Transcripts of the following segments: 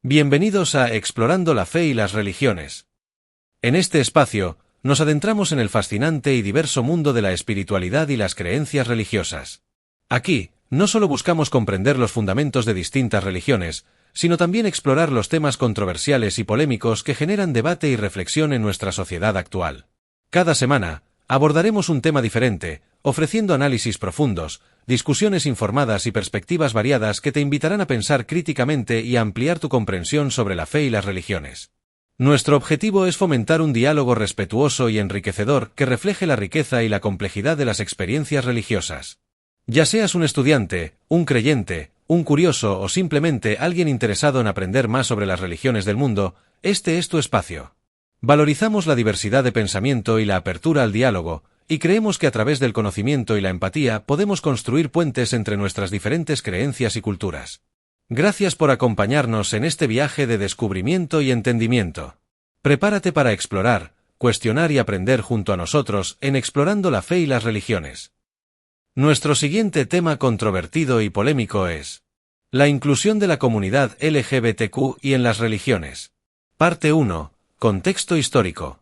Bienvenidos a Explorando la Fe y las Religiones. En este espacio, nos adentramos en el fascinante y diverso mundo de la espiritualidad y las creencias religiosas. Aquí, no solo buscamos comprender los fundamentos de distintas religiones, sino también explorar los temas controversiales y polémicos que generan debate y reflexión en nuestra sociedad actual. Cada semana, abordaremos un tema diferente, ofreciendo análisis profundos, discusiones informadas y perspectivas variadas que te invitarán a pensar críticamente y a ampliar tu comprensión sobre la fe y las religiones. Nuestro objetivo es fomentar un diálogo respetuoso y enriquecedor que refleje la riqueza y la complejidad de las experiencias religiosas. Ya seas un estudiante, un creyente, un curioso o simplemente alguien interesado en aprender más sobre las religiones del mundo, este es tu espacio. Valorizamos la diversidad de pensamiento y la apertura al diálogo, y creemos que a través del conocimiento y la empatía podemos construir puentes entre nuestras diferentes creencias y culturas. Gracias por acompañarnos en este viaje de descubrimiento y entendimiento. Prepárate para explorar, cuestionar y aprender junto a nosotros en Explorando la Fe y las Religiones. Nuestro siguiente tema controvertido y polémico es la inclusión de la comunidad LGBTQI en las religiones. Parte 1. Contexto histórico.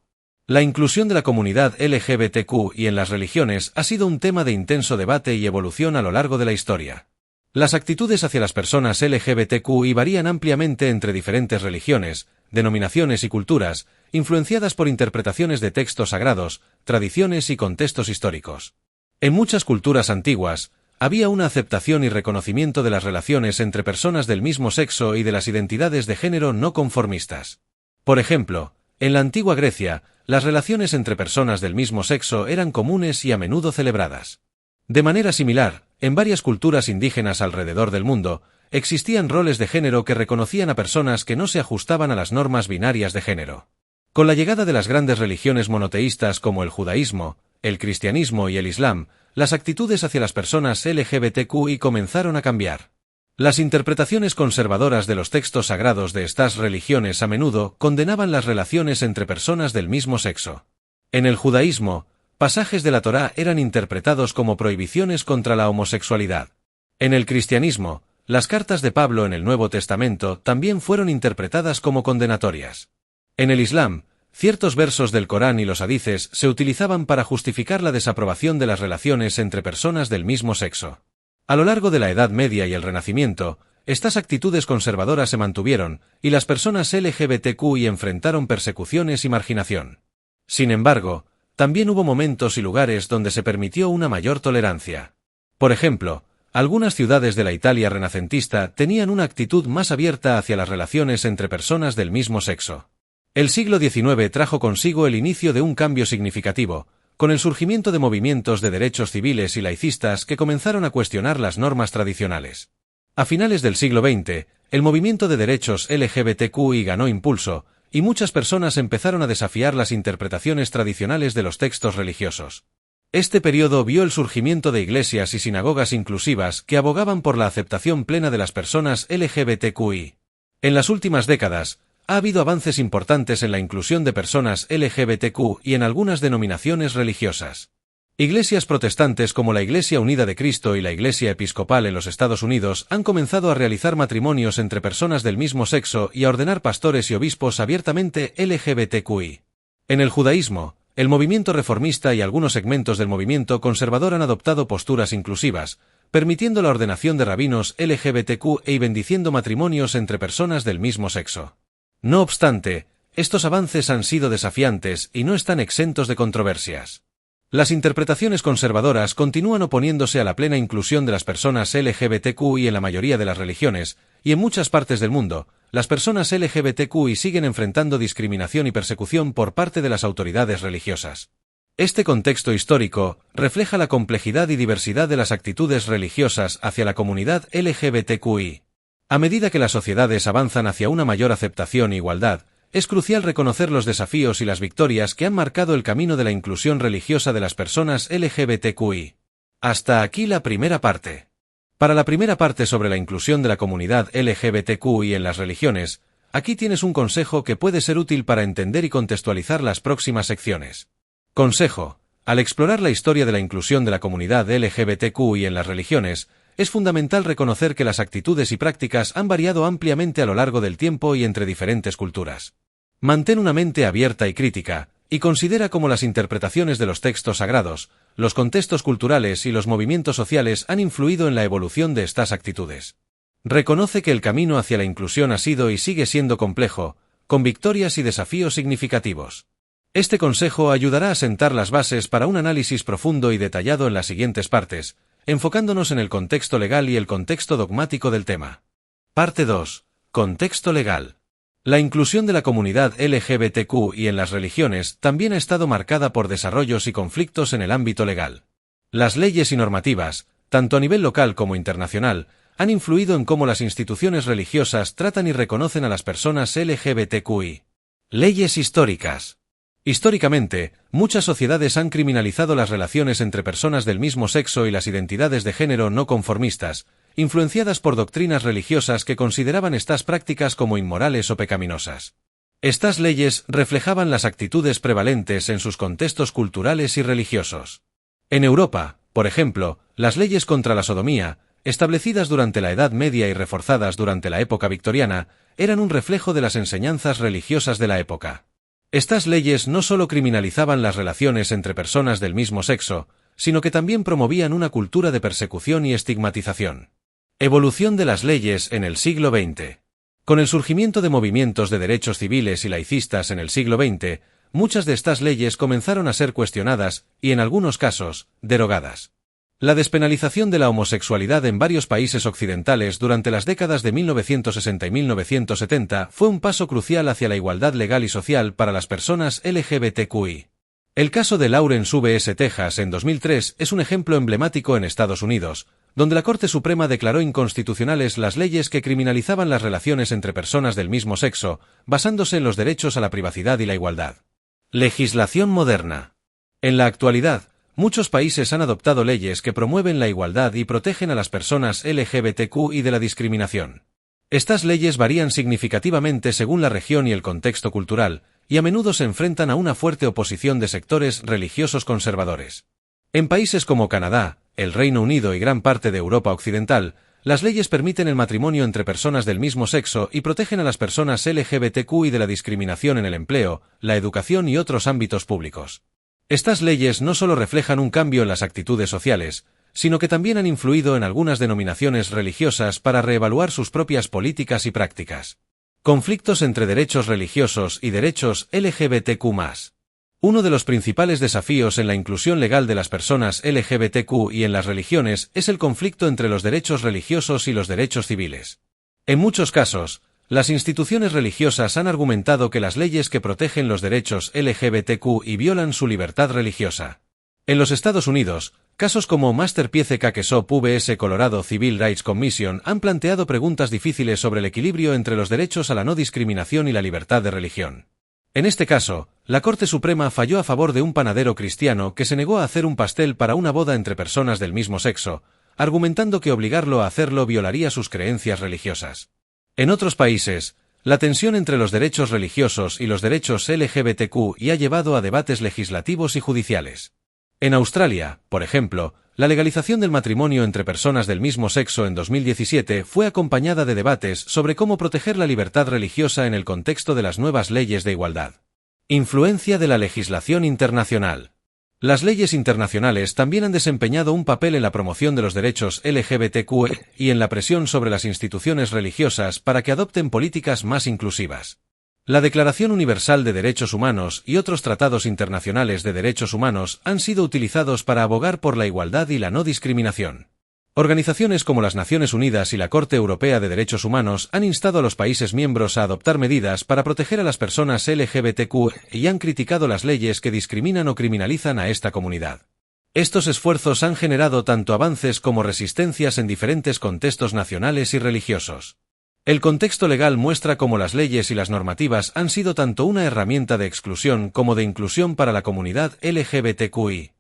La inclusión de la comunidad LGBTQI en las religiones ha sido un tema de intenso debate y evolución a lo largo de la historia. Las actitudes hacia las personas LGBTQI varían ampliamente entre diferentes religiones, denominaciones y culturas, influenciadas por interpretaciones de textos sagrados, tradiciones y contextos históricos. En muchas culturas antiguas, había una aceptación y reconocimiento de las relaciones entre personas del mismo sexo y de las identidades de género no conformistas. Por ejemplo, en la antigua Grecia, las relaciones entre personas del mismo sexo eran comunes y a menudo celebradas. De manera similar, en varias culturas indígenas alrededor del mundo, existían roles de género que reconocían a personas que no se ajustaban a las normas binarias de género. Con la llegada de las grandes religiones monoteístas como el judaísmo, el cristianismo y el islam, las actitudes hacia las personas LGBTQI comenzaron a cambiar. Las interpretaciones conservadoras de los textos sagrados de estas religiones a menudo condenaban las relaciones entre personas del mismo sexo. En el judaísmo, pasajes de la Torá eran interpretados como prohibiciones contra la homosexualidad. En el cristianismo, las cartas de Pablo en el Nuevo Testamento también fueron interpretadas como condenatorias. En el islam, ciertos versos del Corán y los hadices se utilizaban para justificar la desaprobación de las relaciones entre personas del mismo sexo. A lo largo de la Edad Media y el Renacimiento, estas actitudes conservadoras se mantuvieron, y las personas LGBTQI enfrentaron persecuciones y marginación. Sin embargo, también hubo momentos y lugares donde se permitió una mayor tolerancia. Por ejemplo, algunas ciudades de la Italia renacentista tenían una actitud más abierta hacia las relaciones entre personas del mismo sexo. El siglo XIX trajo consigo el inicio de un cambio significativo, con el surgimiento de movimientos de derechos civiles y laicistas que comenzaron a cuestionar las normas tradicionales. A finales del siglo XX, el movimiento de derechos LGBTQI ganó impulso, y muchas personas empezaron a desafiar las interpretaciones tradicionales de los textos religiosos. Este periodo vio el surgimiento de iglesias y sinagogas inclusivas que abogaban por la aceptación plena de las personas LGBTQI. En las últimas décadas, ha habido avances importantes en la inclusión de personas LGBTQ y en algunas denominaciones religiosas. Iglesias protestantes como la Iglesia Unida de Cristo y la Iglesia Episcopal en los Estados Unidos han comenzado a realizar matrimonios entre personas del mismo sexo y a ordenar pastores y obispos abiertamente LGBTQI. En el judaísmo, el movimiento reformista y algunos segmentos del movimiento conservador han adoptado posturas inclusivas, permitiendo la ordenación de rabinos LGBTQ y bendiciendo matrimonios entre personas del mismo sexo. No obstante, estos avances han sido desafiantes y no están exentos de controversias. Las interpretaciones conservadoras continúan oponiéndose a la plena inclusión de las personas LGBTQI en la mayoría de las religiones, y en muchas partes del mundo, las personas LGBTQI siguen enfrentando discriminación y persecución por parte de las autoridades religiosas. Este contexto histórico refleja la complejidad y diversidad de las actitudes religiosas hacia la comunidad LGBTQI. A medida que las sociedades avanzan hacia una mayor aceptación e igualdad, es crucial reconocer los desafíos y las victorias que han marcado el camino de la inclusión religiosa de las personas LGBTQI. Hasta aquí la primera parte. Para la primera parte sobre la inclusión de la comunidad LGBTQI en las religiones, aquí tienes un consejo que puede ser útil para entender y contextualizar las próximas secciones. Consejo: al explorar la historia de la inclusión de la comunidad LGBTQI en las religiones, es fundamental reconocer que las actitudes y prácticas han variado ampliamente a lo largo del tiempo y entre diferentes culturas. Mantén una mente abierta y crítica, y considera cómo las interpretaciones de los textos sagrados, los contextos culturales y los movimientos sociales han influido en la evolución de estas actitudes. Reconoce que el camino hacia la inclusión ha sido y sigue siendo complejo, con victorias y desafíos significativos. Este consejo ayudará a sentar las bases para un análisis profundo y detallado en las siguientes partes, enfocándonos en el contexto legal y el contexto dogmático del tema. Parte 2. Contexto legal. La inclusión de la comunidad LGBTQ y en las religiones también ha estado marcada por desarrollos y conflictos en el ámbito legal. Las leyes y normativas, tanto a nivel local como internacional, han influido en cómo las instituciones religiosas tratan y reconocen a las personas LGBTQI. Leyes históricas. Históricamente, muchas sociedades han criminalizado las relaciones entre personas del mismo sexo y las identidades de género no conformistas, influenciadas por doctrinas religiosas que consideraban estas prácticas como inmorales o pecaminosas. Estas leyes reflejaban las actitudes prevalentes en sus contextos culturales y religiosos. En Europa, por ejemplo, las leyes contra la sodomía, establecidas durante la Edad Media y reforzadas durante la época victoriana, eran un reflejo de las enseñanzas religiosas de la época. Estas leyes no solo criminalizaban las relaciones entre personas del mismo sexo, sino que también promovían una cultura de persecución y estigmatización. Evolución de las leyes en el siglo XX. Con el surgimiento de movimientos de derechos civiles y laicistas en el siglo XX, muchas de estas leyes comenzaron a ser cuestionadas y, en algunos casos, derogadas. La despenalización de la homosexualidad en varios países occidentales durante las décadas de 1960 y 1970 fue un paso crucial hacia la igualdad legal y social para las personas LGBTQI. El caso de Lawrence vs. Texas en 2003 es un ejemplo emblemático en Estados Unidos, donde la Corte Suprema declaró inconstitucionales las leyes que criminalizaban las relaciones entre personas del mismo sexo, basándose en los derechos a la privacidad y la igualdad. Legislación moderna. En la actualidad, muchos países han adoptado leyes que promueven la igualdad y protegen a las personas LGBTQ y de la discriminación. Estas leyes varían significativamente según la región y el contexto cultural, y a menudo se enfrentan a una fuerte oposición de sectores religiosos conservadores. En países como Canadá, el Reino Unido y gran parte de Europa Occidental, las leyes permiten el matrimonio entre personas del mismo sexo y protegen a las personas LGBTQ y de la discriminación en el empleo, la educación y otros ámbitos públicos. Estas leyes no solo reflejan un cambio en las actitudes sociales, sino que también han influido en algunas denominaciones religiosas para reevaluar sus propias políticas y prácticas. Conflictos entre derechos religiosos y derechos LGBTQ+. Uno de los principales desafíos en la inclusión legal de las personas LGBTQ y en las religiones es el conflicto entre los derechos religiosos y los derechos civiles. En muchos casos, las instituciones religiosas han argumentado que las leyes que protegen los derechos LGBTQ y violan su libertad religiosa. En los Estados Unidos, casos como Masterpiece Case vs. Colorado Civil Rights Commission han planteado preguntas difíciles sobre el equilibrio entre los derechos a la no discriminación y la libertad de religión. En este caso, la Corte Suprema falló a favor de un panadero cristiano que se negó a hacer un pastel para una boda entre personas del mismo sexo, argumentando que obligarlo a hacerlo violaría sus creencias religiosas. En otros países, la tensión entre los derechos religiosos y los derechos LGBTQ ha llevado a debates legislativos y judiciales. En Australia, por ejemplo, la legalización del matrimonio entre personas del mismo sexo en 2017 fue acompañada de debates sobre cómo proteger la libertad religiosa en el contexto de las nuevas leyes de igualdad. Influencia de la legislación internacional. Las leyes internacionales también han desempeñado un papel en la promoción de los derechos LGBTQ y en la presión sobre las instituciones religiosas para que adopten políticas más inclusivas. La Declaración Universal de Derechos Humanos y otros tratados internacionales de derechos humanos han sido utilizados para abogar por la igualdad y la no discriminación. Organizaciones como las Naciones Unidas y la Corte Europea de Derechos Humanos han instado a los países miembros a adoptar medidas para proteger a las personas LGBTQ y han criticado las leyes que discriminan o criminalizan a esta comunidad. Estos esfuerzos han generado tanto avances como resistencias en diferentes contextos nacionales y religiosos. El contexto legal muestra cómo las leyes y las normativas han sido tanto una herramienta de exclusión como de inclusión para la comunidad LGBTQI.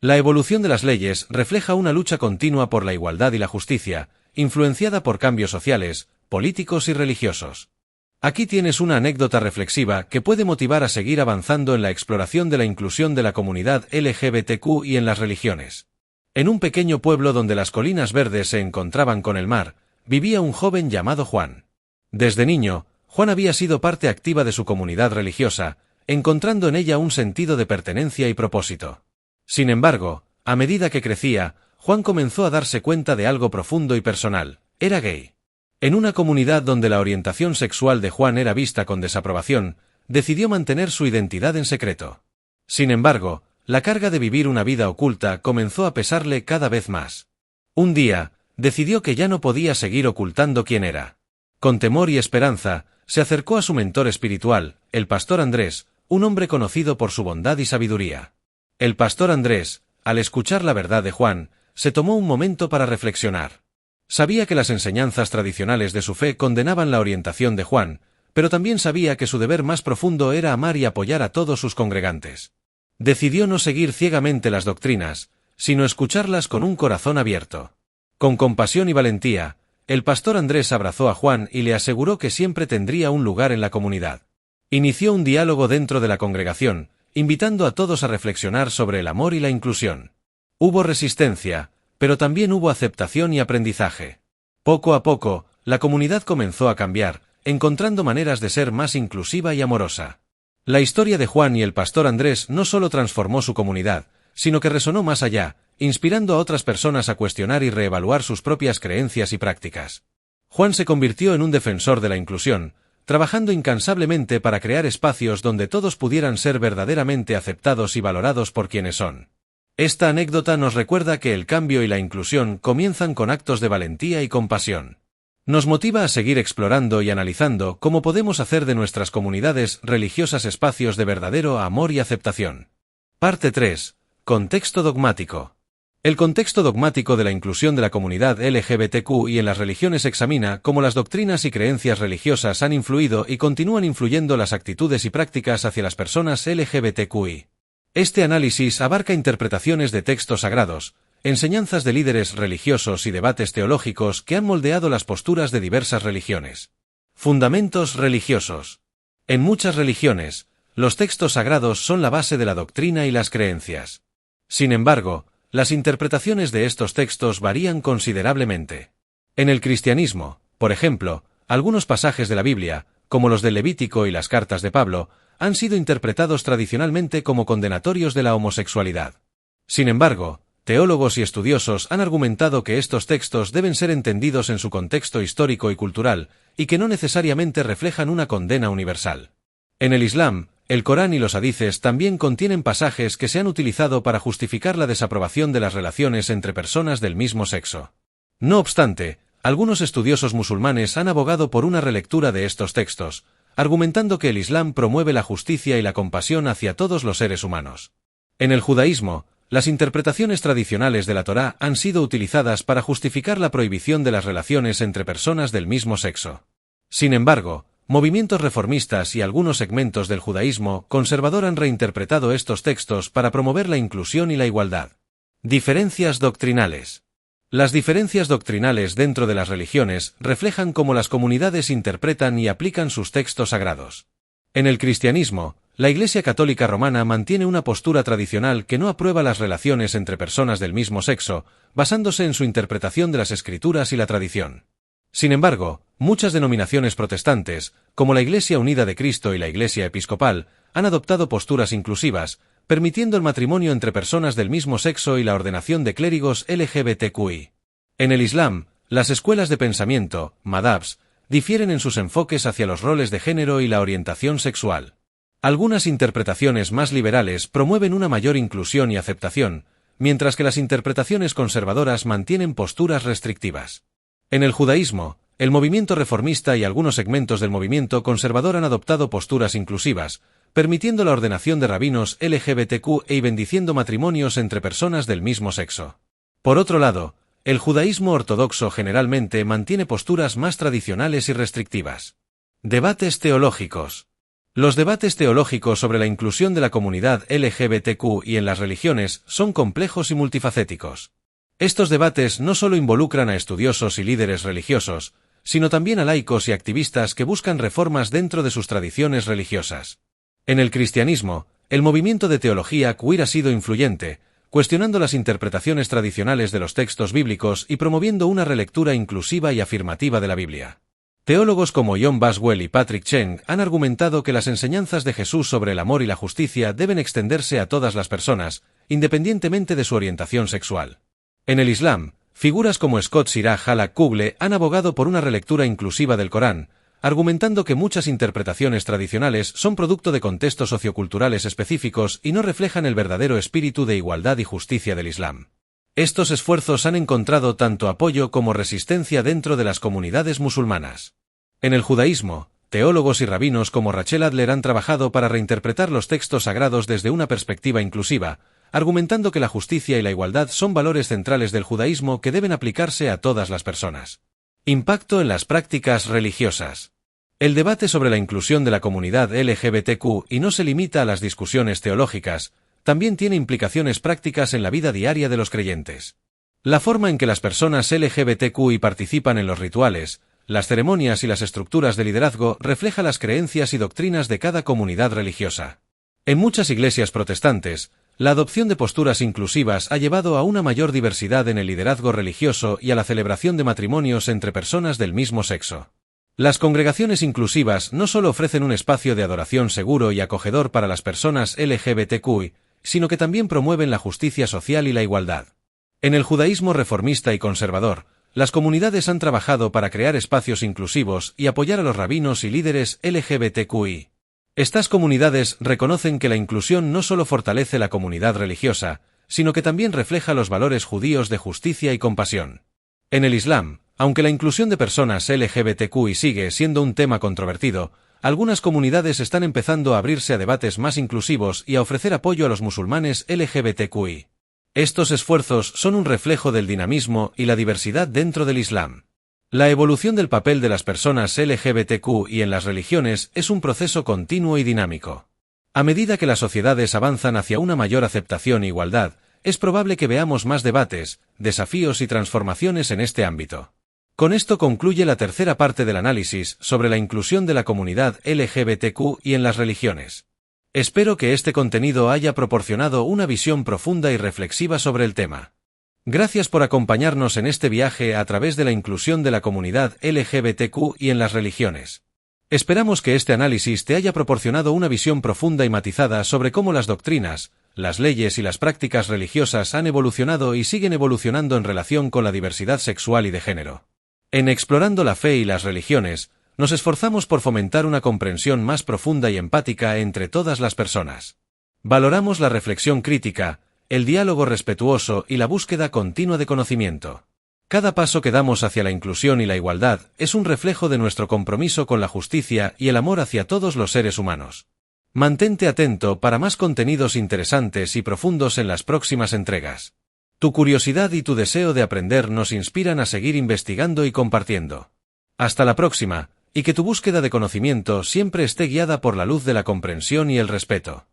La evolución de las leyes refleja una lucha continua por la igualdad y la justicia, influenciada por cambios sociales, políticos y religiosos. Aquí tienes una anécdota reflexiva que puede motivar a seguir avanzando en la exploración de la inclusión de la comunidad LGBTQ y en las religiones. En un pequeño pueblo donde las colinas verdes se encontraban con el mar, vivía un joven llamado Juan. Desde niño, Juan había sido parte activa de su comunidad religiosa, encontrando en ella un sentido de pertenencia y propósito. Sin embargo, a medida que crecía, Juan comenzó a darse cuenta de algo profundo y personal: era gay. En una comunidad donde la orientación sexual de Juan era vista con desaprobación, decidió mantener su identidad en secreto. Sin embargo, la carga de vivir una vida oculta comenzó a pesarle cada vez más. Un día, decidió que ya no podía seguir ocultando quién era. Con temor y esperanza, se acercó a su mentor espiritual, el pastor Andrés, un hombre conocido por su bondad y sabiduría. El pastor Andrés, al escuchar la verdad de Juan, se tomó un momento para reflexionar. Sabía que las enseñanzas tradicionales de su fe condenaban la orientación de Juan, pero también sabía que su deber más profundo era amar y apoyar a todos sus congregantes. Decidió no seguir ciegamente las doctrinas, sino escucharlas con un corazón abierto. Con compasión y valentía, el pastor Andrés abrazó a Juan y le aseguró que siempre tendría un lugar en la comunidad. Inició un diálogo dentro de la congregación, invitando a todos a reflexionar sobre el amor y la inclusión. Hubo resistencia, pero también hubo aceptación y aprendizaje. Poco a poco, la comunidad comenzó a cambiar, encontrando maneras de ser más inclusiva y amorosa. La historia de Juan y el pastor Andrés no solo transformó su comunidad, sino que resonó más allá, inspirando a otras personas a cuestionar y reevaluar sus propias creencias y prácticas. Juan se convirtió en un defensor de la inclusión, trabajando incansablemente para crear espacios donde todos pudieran ser verdaderamente aceptados y valorados por quienes son. Esta anécdota nos recuerda que el cambio y la inclusión comienzan con actos de valentía y compasión. Nos motiva a seguir explorando y analizando cómo podemos hacer de nuestras comunidades religiosas espacios de verdadero amor y aceptación. Parte 3. Contexto dogmático. El contexto dogmático de la inclusión de la comunidad LGBTQ y en las religiones examina cómo las doctrinas y creencias religiosas han influido y continúan influyendo las actitudes y prácticas hacia las personas LGBTQI. Este análisis abarca interpretaciones de textos sagrados, enseñanzas de líderes religiosos y debates teológicos que han moldeado las posturas de diversas religiones. Fundamentos religiosos. En muchas religiones, los textos sagrados son la base de la doctrina y las creencias. Sin embargo, las interpretaciones de estos textos varían considerablemente. En el cristianismo, por ejemplo, algunos pasajes de la Biblia, como los del Levítico y las cartas de Pablo, han sido interpretados tradicionalmente como condenatorios de la homosexualidad. Sin embargo, teólogos y estudiosos han argumentado que estos textos deben ser entendidos en su contexto histórico y cultural, y que no necesariamente reflejan una condena universal. En el Islam, el Corán y los hadices también contienen pasajes que se han utilizado para justificar la desaprobación de las relaciones entre personas del mismo sexo. No obstante, algunos estudiosos musulmanes han abogado por una relectura de estos textos, argumentando que el Islam promueve la justicia y la compasión hacia todos los seres humanos. En el judaísmo, las interpretaciones tradicionales de la Torá han sido utilizadas para justificar la prohibición de las relaciones entre personas del mismo sexo. Sin embargo, movimientos reformistas y algunos segmentos del judaísmo conservador han reinterpretado estos textos para promover la inclusión y la igualdad. Diferencias doctrinales. Las diferencias doctrinales dentro de las religiones reflejan cómo las comunidades interpretan y aplican sus textos sagrados. En el cristianismo, la Iglesia Católica Romana mantiene una postura tradicional que no aprueba las relaciones entre personas del mismo sexo, basándose en su interpretación de las Escrituras y la tradición. Sin embargo, muchas denominaciones protestantes, como la Iglesia Unida de Cristo y la Iglesia Episcopal, han adoptado posturas inclusivas, permitiendo el matrimonio entre personas del mismo sexo y la ordenación de clérigos LGBTQI. En el Islam, las escuelas de pensamiento, madhabs, difieren en sus enfoques hacia los roles de género y la orientación sexual. Algunas interpretaciones más liberales promueven una mayor inclusión y aceptación, mientras que las interpretaciones conservadoras mantienen posturas restrictivas. En el judaísmo, el movimiento reformista y algunos segmentos del movimiento conservador han adoptado posturas inclusivas, permitiendo la ordenación de rabinos LGBTQ y bendiciendo matrimonios entre personas del mismo sexo. Por otro lado, el judaísmo ortodoxo generalmente mantiene posturas más tradicionales y restrictivas. Debates teológicos. Los debates teológicos sobre la inclusión de la comunidad LGBTQ y en las religiones son complejos y multifacéticos. Estos debates no solo involucran a estudiosos y líderes religiosos, sino también a laicos y activistas que buscan reformas dentro de sus tradiciones religiosas. En el cristianismo, el movimiento de teología queer ha sido influyente, cuestionando las interpretaciones tradicionales de los textos bíblicos y promoviendo una relectura inclusiva y afirmativa de la Biblia. Teólogos como John Boswell y Patrick Cheng han argumentado que las enseñanzas de Jesús sobre el amor y la justicia deben extenderse a todas las personas, independientemente de su orientación sexual. En el Islam, figuras como Scott Siraj al-Quble han abogado por una relectura inclusiva del Corán, argumentando que muchas interpretaciones tradicionales son producto de contextos socioculturales específicos y no reflejan el verdadero espíritu de igualdad y justicia del Islam. Estos esfuerzos han encontrado tanto apoyo como resistencia dentro de las comunidades musulmanas. En el judaísmo, teólogos y rabinos como Rachel Adler han trabajado para reinterpretar los textos sagrados desde una perspectiva inclusiva, argumentando que la justicia y la igualdad son valores centrales del judaísmo que deben aplicarse a todas las personas. Impacto en las prácticas religiosas. El debate sobre la inclusión de la comunidad LGBTQ no se limita a las discusiones teológicas, también tiene implicaciones prácticas en la vida diaria de los creyentes. La forma en que las personas LGBTQ participan en los rituales, las ceremonias y las estructuras de liderazgo refleja las creencias y doctrinas de cada comunidad religiosa. En muchas iglesias protestantes, la adopción de posturas inclusivas ha llevado a una mayor diversidad en el liderazgo religioso y a la celebración de matrimonios entre personas del mismo sexo. Las congregaciones inclusivas no solo ofrecen un espacio de adoración seguro y acogedor para las personas LGBTQ, sino que también promueven la justicia social y la igualdad. En el judaísmo reformista y conservador, las comunidades han trabajado para crear espacios inclusivos y apoyar a los rabinos y líderes LGBTQ. Estas comunidades reconocen que la inclusión no solo fortalece la comunidad religiosa, sino que también refleja los valores judíos de justicia y compasión. En el Islam, aunque la inclusión de personas LGBTQ sigue siendo un tema controvertido, algunas comunidades están empezando a abrirse a debates más inclusivos y a ofrecer apoyo a los musulmanes LGBTQ. Estos esfuerzos son un reflejo del dinamismo y la diversidad dentro del Islam. La evolución del papel de las personas LGBTQ en las religiones es un proceso continuo y dinámico. A medida que las sociedades avanzan hacia una mayor aceptación e igualdad, es probable que veamos más debates, desafíos y transformaciones en este ámbito. Con esto concluye la tercera parte del análisis sobre la inclusión de la comunidad LGBTQ en las religiones. Espero que este contenido haya proporcionado una visión profunda y reflexiva sobre el tema. Gracias por acompañarnos en este viaje a través de la inclusión de la comunidad LGBTQ en las religiones. Esperamos que este análisis te haya proporcionado una visión profunda y matizada sobre cómo las doctrinas, las leyes y las prácticas religiosas han evolucionado y siguen evolucionando en relación con la diversidad sexual y de género. En Explorando la Fe y las Religiones, nos esforzamos por fomentar una comprensión más profunda y empática entre todas las personas. Valoramos la reflexión crítica, el diálogo respetuoso y la búsqueda continua de conocimiento. Cada paso que damos hacia la inclusión y la igualdad es un reflejo de nuestro compromiso con la justicia y el amor hacia todos los seres humanos. Mantente atento para más contenidos interesantes y profundos en las próximas entregas. Tu curiosidad y tu deseo de aprender nos inspiran a seguir investigando y compartiendo. Hasta la próxima, y que tu búsqueda de conocimiento siempre esté guiada por la luz de la comprensión y el respeto.